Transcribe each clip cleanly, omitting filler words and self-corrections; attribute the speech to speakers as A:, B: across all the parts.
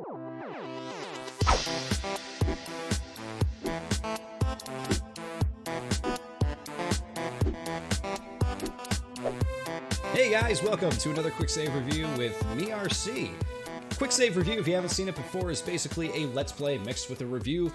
A: Hey guys, welcome to another Quicksave Review with me, RC. Quicksave Review, if you haven't seen it before, is basically a Let's Play mixed with a review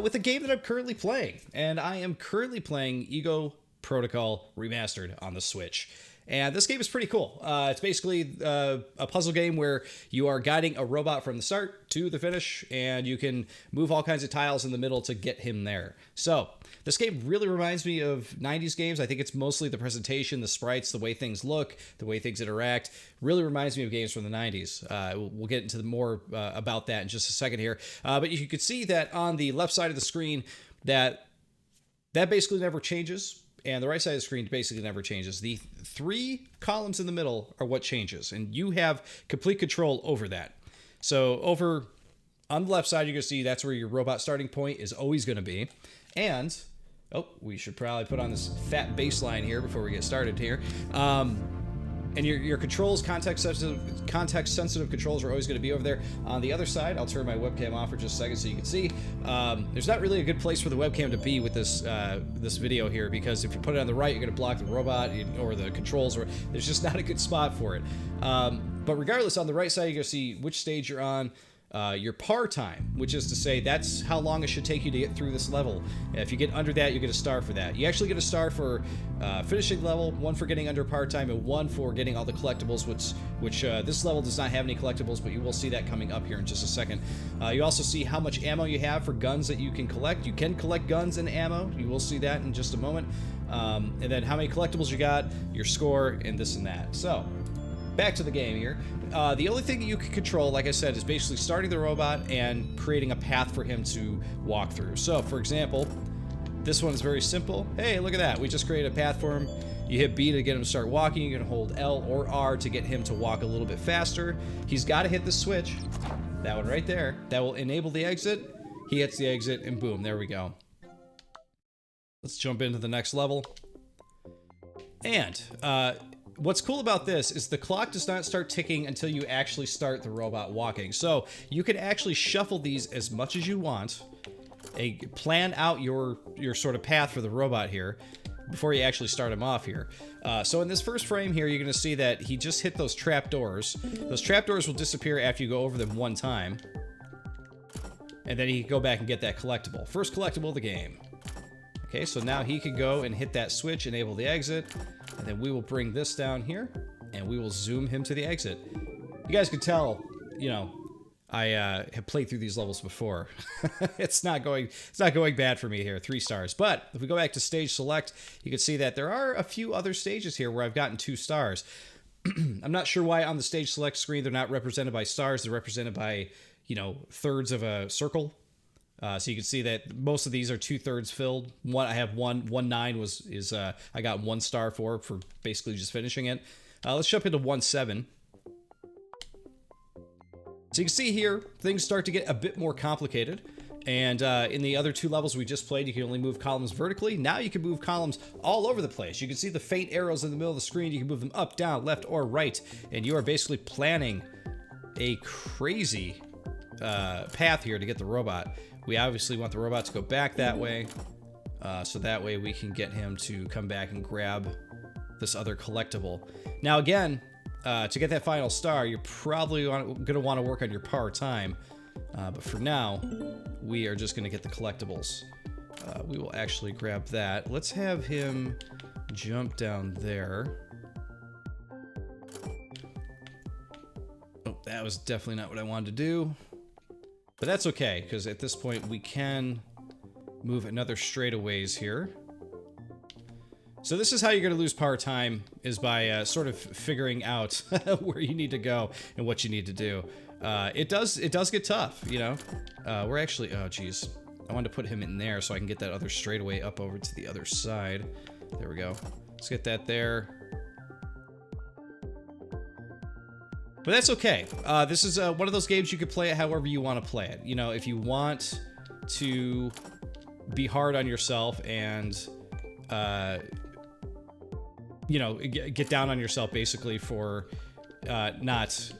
A: with a game that I'm currently playing. And I am currently playing Ego Protocol Remastered on the Switch. And this game is pretty cool. It's basically a puzzle game where you are guiding a robot from the start to the finish, and you can move all kinds of tiles in the middle to get him there. So, this game really reminds me of 90s games. I think it's mostly the presentation, the sprites, the way things look, the way things interact. Really reminds me of games from the 90s. We'll get into more about that in just a second here. But you could see that on the left side of the screen, that basically never changes. And the right side of the screen basically never changes. The three columns in the middle are what changes, and you have complete control over that. So over on the left side, you're going to see that's where your robot starting point is always going to be. And, we should probably put on this fat baseline here before we get started here. And your controls, context-sensitive controls are always going to be over there. On the other side, I'll turn my webcam off for just a second so you can see. There's not really a good place for the webcam to be with this this video here, because if you put it on the right, you're going to block the robot or the controls, or there's just not a good spot for it. But regardless, on the right side, you're going to see which stage you're on. Your par time, which is to say that's how long it should take you to get through this level. If you get under that, you get a star for that. You actually get a star for finishing level, one for getting under par time, and one for getting all the collectibles, which this level does not have any collectibles, but you will see that coming up here in just a second. You also see how much ammo you have for guns that you can collect. You can collect guns and ammo. You will see that in just a moment. And then how many collectibles you got, your score, and this and that. So, back to the game here. The only thing that you can control, like I said, is basically starting the robot and creating a path for him to walk through. So, for example, this one's very simple. Hey, look at that. We just created a path for him. You hit B to get him to start walking. You can hold L or R to get him to walk a little bit faster. He's got to hit the switch. That one right there. That will enable the exit. He hits the exit, and boom, there we go. Let's jump into the next level. And, what's cool about this is the clock does not start ticking until you actually start the robot walking. So you can actually shuffle these as much as you want, plan out your sort of path for the robot here before you actually start him off here. So in this first frame here, you're going to see that he just hit those trapdoors. Those trapdoors will disappear after you go over them one time. And then he can go back and get that collectible. First collectible of the game. Okay, so now he can go and hit that switch, enable the exit, and then we will bring this down here, and we will zoom him to the exit. You guys can tell, I have played through these levels before. It's not going bad for me here, 3 stars. But if we go back to stage select, you can see that there are a few other stages here where I've gotten 2 stars. I'm not sure why on the stage select screen they're not represented by stars. They're represented by, thirds of a circle. So you can see that most of these are 2/3 filled. I have 1/9 I got 1 star for basically just finishing it. Let's jump into 1/7. So you can see here, things start to get a bit more complicated. And in the other 2 levels we just played, you can only move columns vertically. Now you can move columns all over the place. You can see the faint arrows in the middle of the screen. You can move them up, down, left, or right. And you are basically planning a crazy path here to get the robot. We obviously want the robot to go back that way, so that way we can get him to come back and grab this other collectible. Now again, to get that final star, you're probably going to want to work on your par time, but for now, we are just going to get the collectibles. We will actually grab that. Let's have him jump down there. Oh, that was definitely not what I wanted to do. But that's okay, because at this point we can move another straightaways here. So this is how you're going to lose par time, is by sort of figuring out where you need to go and what you need to do. It does get tough, We're actually, oh geez, I wanted to put him in there so I can get that other straightaway up over to the other side. There we go. Let's get that there. But that's okay. This is one of those games you can play it however you want to play it. If you want to be hard on yourself and, get down on yourself basically for not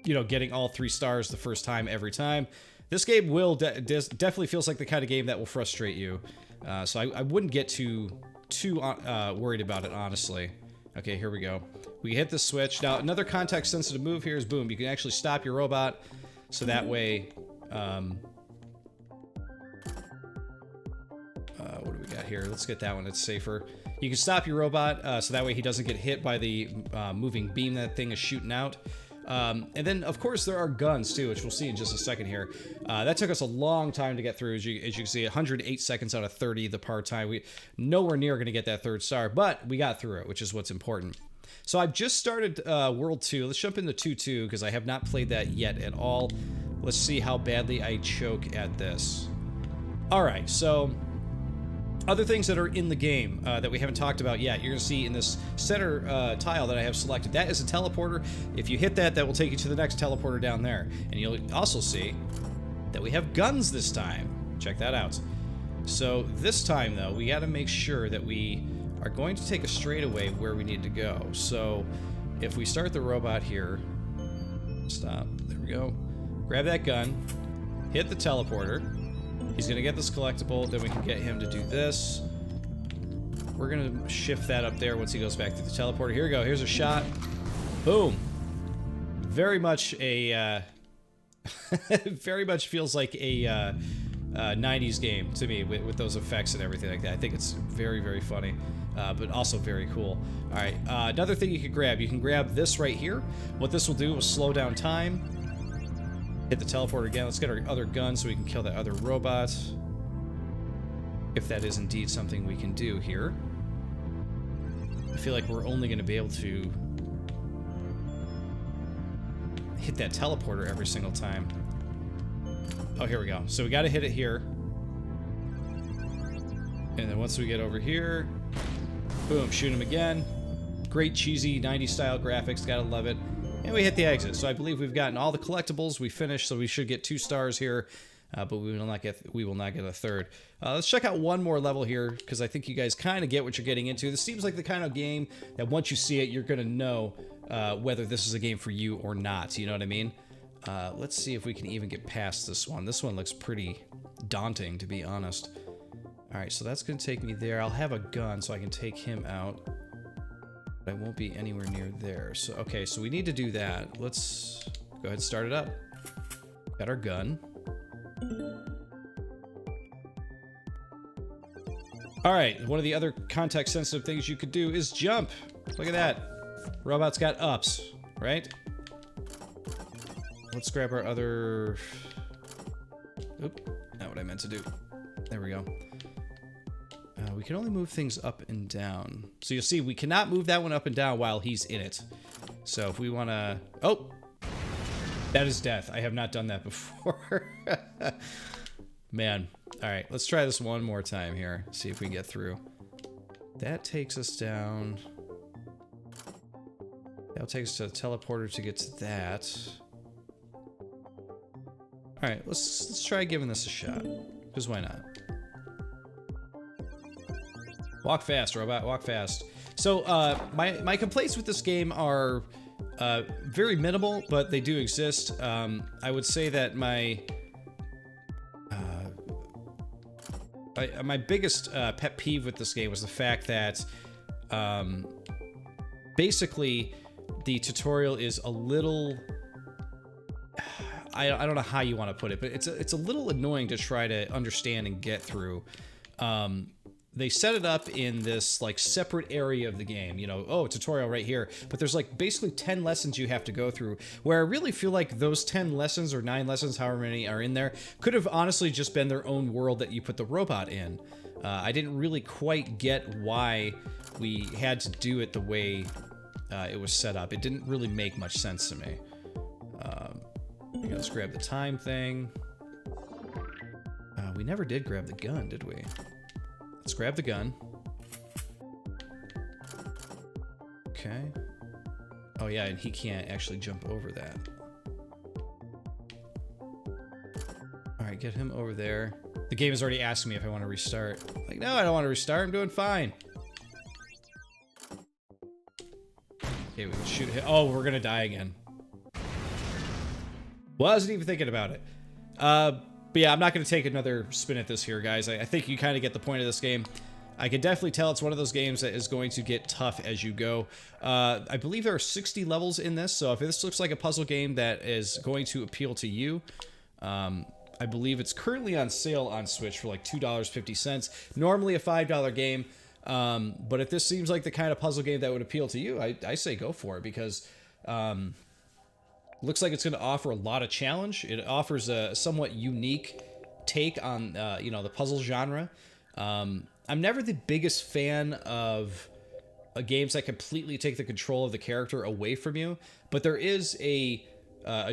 A: you know, getting all 3 stars the first time every time. This game will definitely feels like the kind of game that will frustrate you. So I wouldn't get too worried about it, honestly. Okay, here we go. We hit the switch. Now, another context-sensitive move here is, boom, you can actually stop your robot, so that way, what do we got here? Let's get that one, it's safer. You can stop your robot, so that way he doesn't get hit by the moving beam that thing is shooting out. And then, of course, there are guns, too, which we'll see in just a second here. That took us a long time to get through. As you can see, 108 seconds out of 30 the par time. We nowhere near going to get that 3rd star, but we got through it, which is what's important. So I've just started World 2. Let's jump into 2-2, because I have not played that yet at all. Let's see how badly I choke at this. All right, so other things that are in the game that we haven't talked about yet. You're going to see in this center tile that I have selected, that is a teleporter. If you hit that, that will take you to the next teleporter down there. And you'll also see that we have guns this time. Check that out. So this time, though, we got to make sure that we are going to take a straightaway where we need to go. So if we start the robot here, stop, there we go, grab that gun, hit the teleporter. He's going to get this collectible, then we can get him to do this. We're going to shift that up there once he goes back to the teleporter. Here we go, here's a shot. Boom. Very much a, very much feels like a 90s game to me with those effects and everything like that. I think it's very, very funny, but also very cool. All right, another thing you can grab this right here. What this will do is slow down time. Hit the teleporter again. Let's get our other gun so we can kill that other robot. If that is indeed something we can do here. I feel like we're only going to be able to hit that teleporter every single time. Oh, here we go. So we got to hit it here. And then once we get over here, boom, shoot him again. Great cheesy 90s style graphics. Gotta love it. And we hit the exit. So I believe we've gotten all the collectibles. We finished, so we should get 2 stars here, but we will not get a 3rd. Let's check out one more level here, because I think you guys kind of get what you're getting into. This seems like the kind of game that once you see it, you're going to know whether this is a game for you or not. You know what I mean? Let's see if we can even get past this one. This one looks pretty daunting, to be honest. All right, so that's going to take me there. I'll have a gun, so I can take him out. I won't be anywhere near there. So, okay, so we need to do that. Let's go ahead and start it up. Got our gun. All right, one of the other context-sensitive things you could do is jump. Look at that. Robot's got ups, right? Let's grab our other... Oop, not what I meant to do. There we go. We can only move things up and down. So you'll see we cannot move that one up and down while he's in it. So if we want to... Oh! That is death. I have not done that before. Man. Alright, let's try this one more time here. See if we can get through. That takes us down. That'll take us to the teleporter to get to that. Alright, let's try giving this a shot. Because why not? Walk fast, robot. Walk fast. So, my complaints with this game are very minimal, but they do exist. I would say that my biggest pet peeve with this game was the fact that basically the tutorial is a little... I don't know how you want to put it, but it's a little annoying to try to understand and get through. They set it up in this like separate area of the game, you know, oh, tutorial right here, but there's like basically 10 lessons you have to go through, where I really feel like those 10 lessons or 9 lessons, however many are in there, could have honestly just been their own world that you put the robot in. I didn't really quite get why we had to do it the way it was set up. It didn't really make much sense to me. Let's grab the time thing. We never did grab the gun, did we? Let's grab the gun. Okay. Oh yeah, and he can't actually jump over that. Alright, get him over there. The game is already asking me if I want to restart. Like, no, I don't want to restart. I'm doing fine. Okay, we can shoot him. Oh, we're gonna die again. Wasn't even thinking about it. But yeah, I'm not going to take another spin at this here, guys. I think you kind of get the point of this game. I can definitely tell it's one of those games that is going to get tough as you go. I believe there are 60 levels in this, so if this looks like a puzzle game that is going to appeal to you, I believe it's currently on sale on Switch for like $2.50. Normally a $5 game, but if this seems like the kind of puzzle game that would appeal to you, I say go for it, because looks like it's going to offer a lot of challenge. It offers a somewhat unique take on the puzzle genre. I'm never the biggest fan of games that completely take the control of the character away from you, but there is a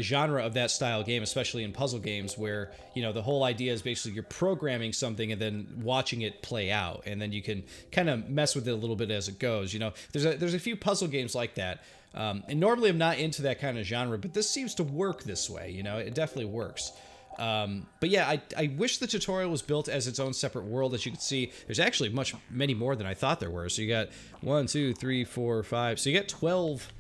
A: genre of that style game, especially in puzzle games, where the whole idea is basically you're programming something and then watching it play out, and then you can kind of mess with it a little bit as it goes. There's a few puzzle games like that, and normally I'm not into that kind of genre, but this seems to work this way. It definitely works. But yeah, I wish the tutorial was built as its own separate world. As you can see, there's actually many more than I thought there were. So you got 1, 2, 3, 4, 5. So you got 12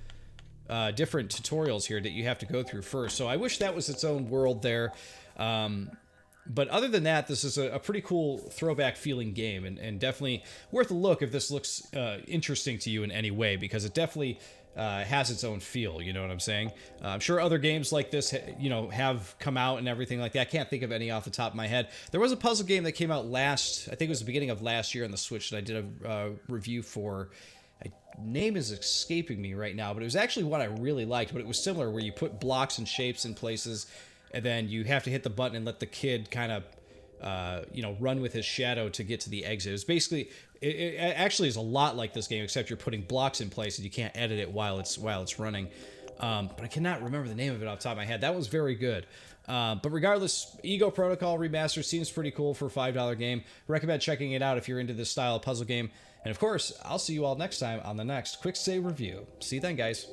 A: different tutorials here that you have to go through first. So I wish that was its own world there. But other than that, this is a pretty cool throwback feeling game, and definitely worth a look if this looks interesting to you in any way, because it definitely has its own feel, you know what I'm saying? I'm sure other games like this, have come out and everything like that. I can't think of any off the top of my head. There was a puzzle game that came out I think it was the beginning of last year on the Switch that I did a review for. Name is escaping me right now, but it was actually one I really liked, but it was similar, where you put blocks and shapes in places, and then you have to hit the button and let the kid kind of run with his shadow to get to the exit. It was basically, it actually is a lot like this game, except you're putting blocks in place and you can't edit it while it's running. But I cannot remember the name of it off the top of my head. That was very good. But regardless, Ego Protocol Remastered seems pretty cool for a $5 game. Recommend checking it out if you're into this style of puzzle game. And of course, I'll see you all next time on the next Quicksave Review. See you then, guys.